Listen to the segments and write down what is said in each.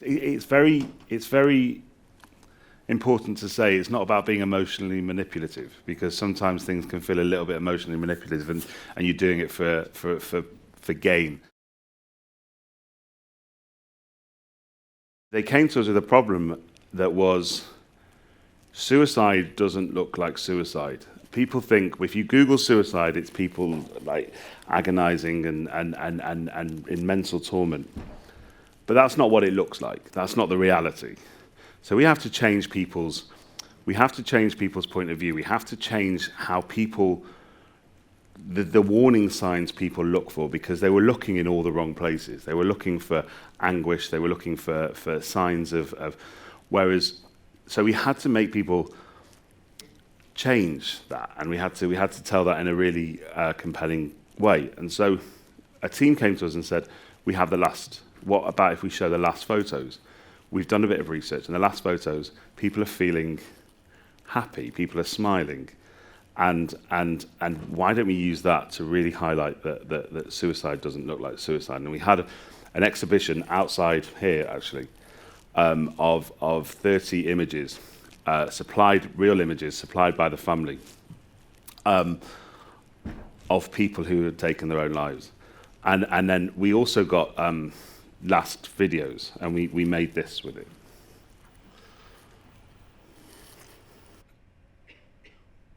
It's very important to say it's not about being emotionally manipulative, because sometimes things can feel a little bit emotionally manipulative and you're doing it for gain. They came to us with a problem that was suicide doesn't look like suicide. People think if you Google suicide, it's people like agonizing and in mental torment. But that's not what it looks like. That's not the reality. So we have to change people's point of view. We have to change how people, the warning signs people look for, because they were looking in all the wrong places. They were looking for anguish. They were looking for signs of whereas, so we had to make people change that, and we had to tell that in a really compelling way. And so a team came to us and said, we have the last. What about if we show the last photos? We've done a bit of research, and the last photos, people are feeling happy, people are smiling, and why don't we use that to really highlight that suicide doesn't look like suicide? And we had an exhibition outside here, actually, of 30 images, real images supplied by the family, of people who had taken their own lives. And then we also got last videos, and we made this with it.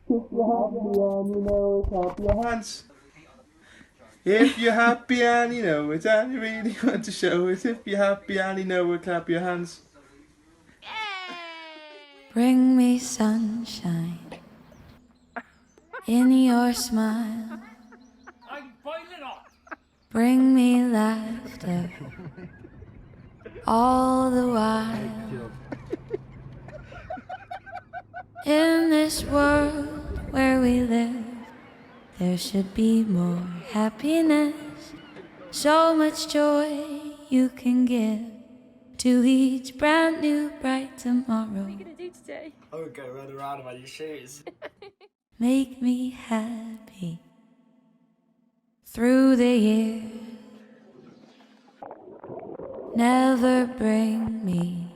If you're happy and you know it, clap your hands. If you're happy and you know it and you really want to show it, if you're happy and you know it, clap your hands. Bring me sunshine in your smile. I'm boiling up. Bring me laughter all the while. In this world where we live, there should be more happiness, so much joy you can give to each brand new bright tomorrow. What are you going to do today? I would go run around about your shoes. Make me happy through the years. Never bring me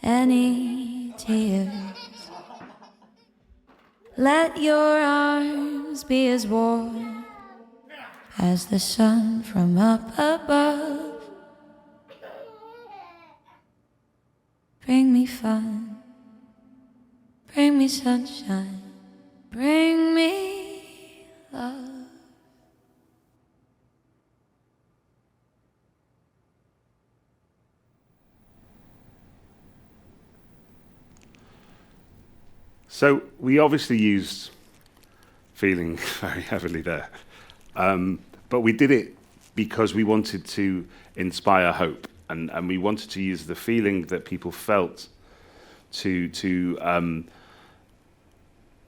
any tears. Let your arms be as warm as the sun from up above. Bring me fun, bring me sunshine, bring me love. So we obviously used feeling very heavily there, but we did it because we wanted to inspire hope, and we wanted to use the feeling that people felt to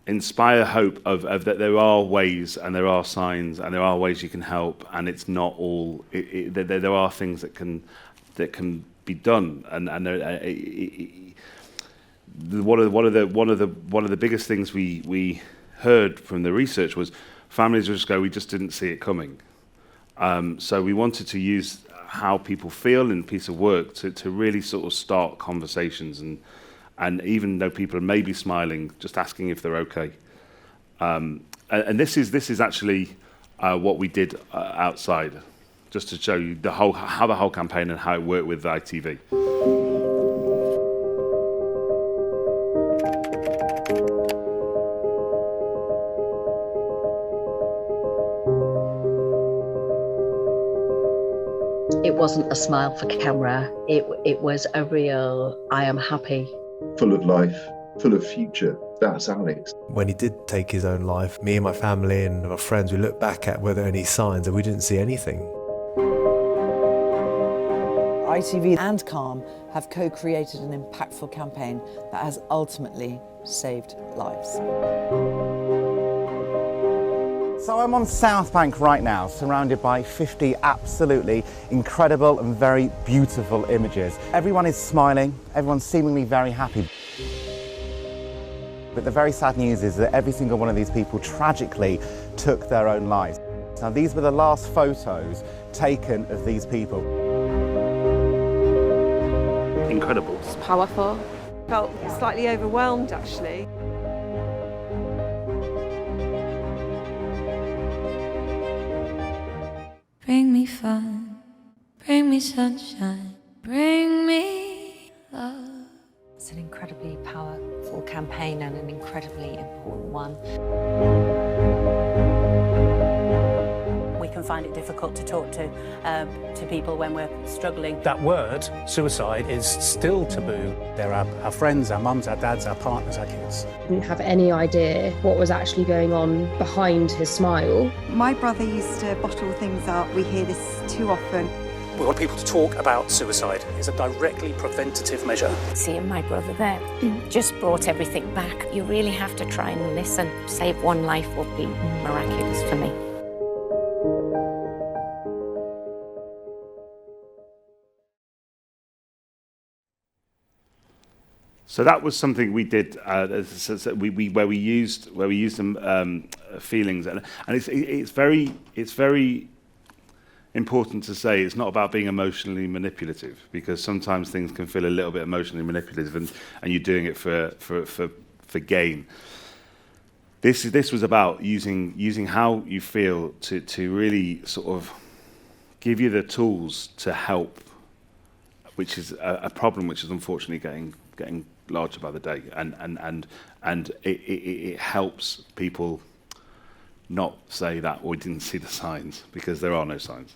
inspire hope of that there are ways and there are signs and there are ways you can help, and it's not all. There are things that can be done, and one of the biggest things we heard from the research was families would just go, we just didn't see it coming. So we wanted to use how people feel in a piece of work to really sort of start conversations, and even though people may be smiling, just asking if they're okay. And this is actually what we did outside, just to show you how the whole campaign and how it worked with ITV. It wasn't a smile for camera. It was a real, I am happy. Full of life, full of future. That's Alex. When he did take his own life, me and my family and my friends, we looked back at were there any signs, and we didn't see anything. ITV and Calm have co-created an impactful campaign that has ultimately saved lives. So I'm on South Bank right now, surrounded by 50 absolutely incredible and very beautiful images. Everyone is smiling, everyone's seemingly very happy. But the very sad news is that every single one of these people tragically took their own lives. Now these were the last photos taken of these people. incredible. It's powerful. Felt slightly overwhelmed, actually. Bring me fun, bring me sunshine, bring me love. It's an incredibly powerful campaign and an incredibly important one. We can find it difficult to talk to people when we're struggling. That word, suicide, is still taboo. There are our friends, our mums, our dads, our partners, our kids. Didn't have any idea what was actually going on behind his smile. My brother used to bottle things up. We hear this too often. We want people to talk about suicide. It's a directly preventative measure. Seeing my brother there just brought everything back. You really have to try and listen. Save one life would be miraculous for me. So that was something we did. Where we used some feelings, and it's very important to say it's not about being emotionally manipulative, because sometimes things can feel a little bit emotionally manipulative, and you're doing it for gain. This was about using how you feel to really sort of give you the tools to help, which is a problem which is unfortunately getting larger by the day, and it helps people not say that we didn't see the signs, because there are no signs.